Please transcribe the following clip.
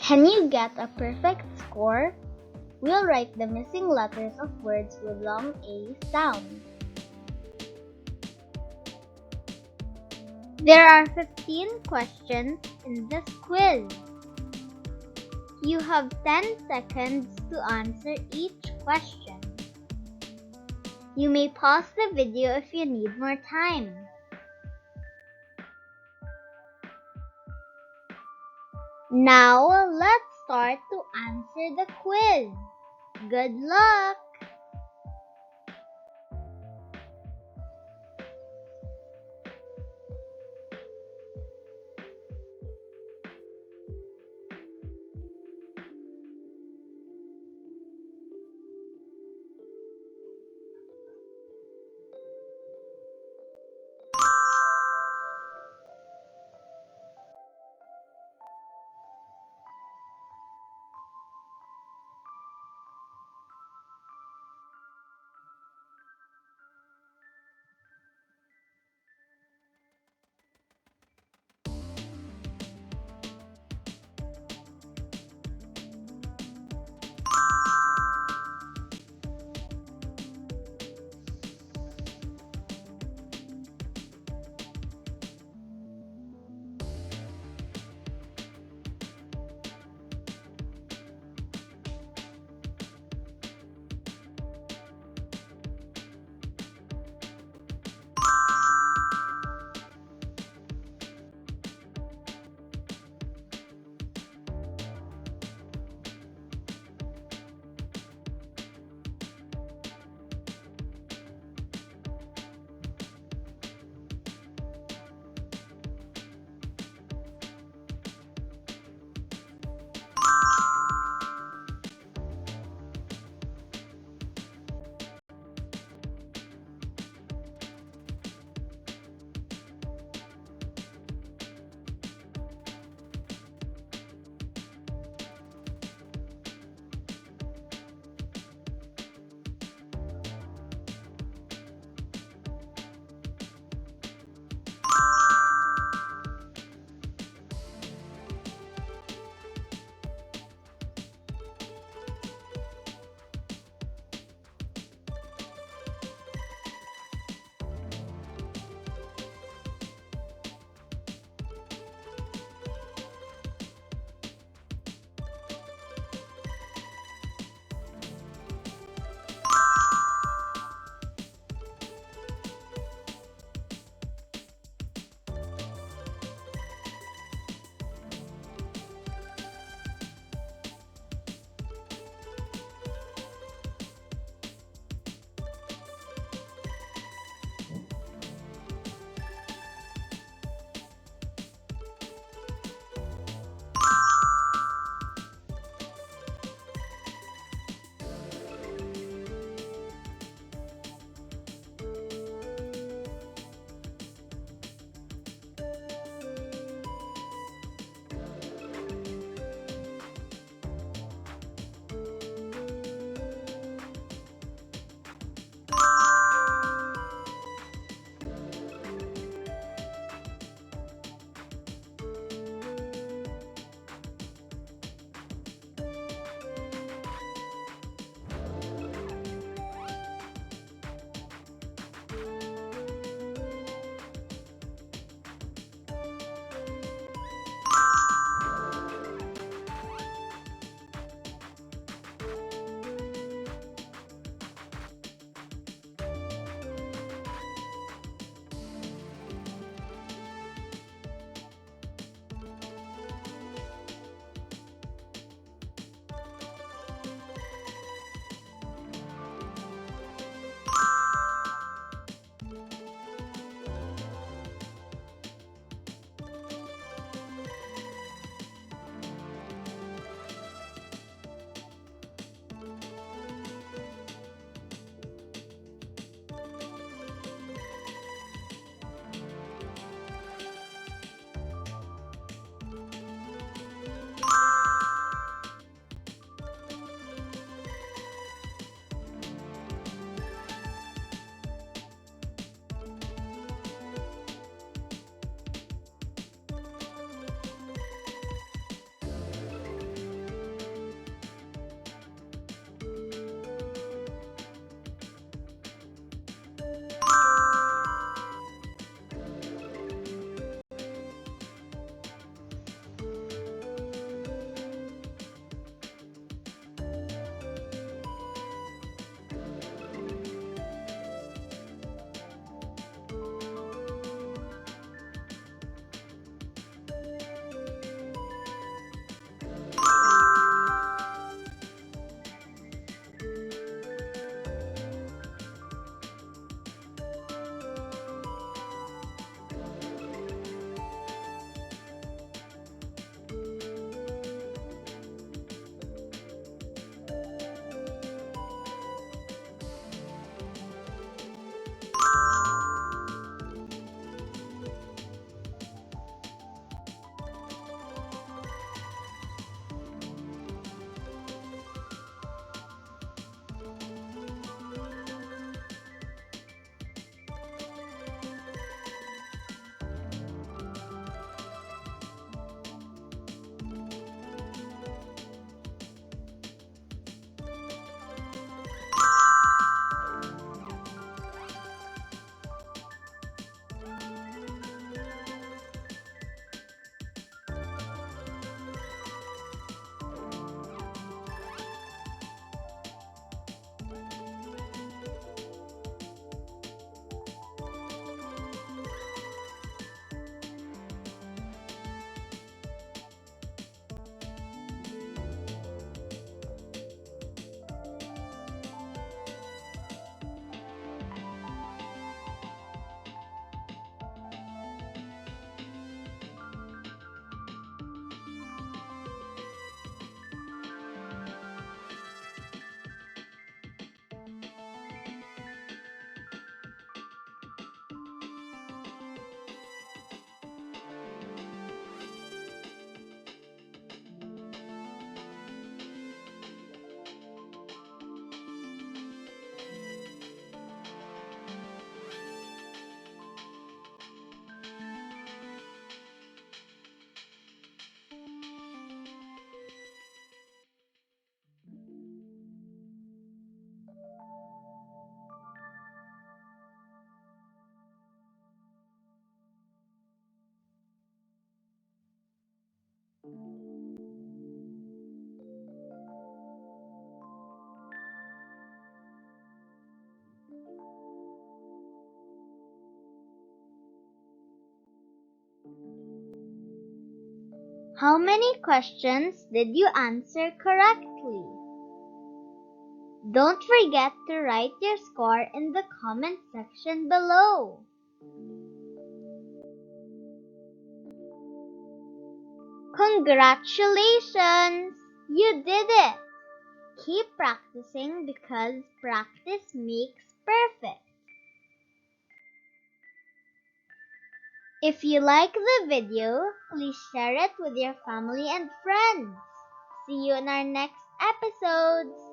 Can you get a perfect score? We'll write the missing letters of words with long A sound. There are 15 questions in this quiz. You have 10 seconds to answer each question. You may pause the video if you need more time. Now, let's start to answer the quiz. Good luck! How many questions did you answer correctly? Don't forget to write your score in the comment section below. Congratulations! You did it! Keep practicing because practice makes perfect. If you like the video, please share it with your family and friends. See you in our next episodes.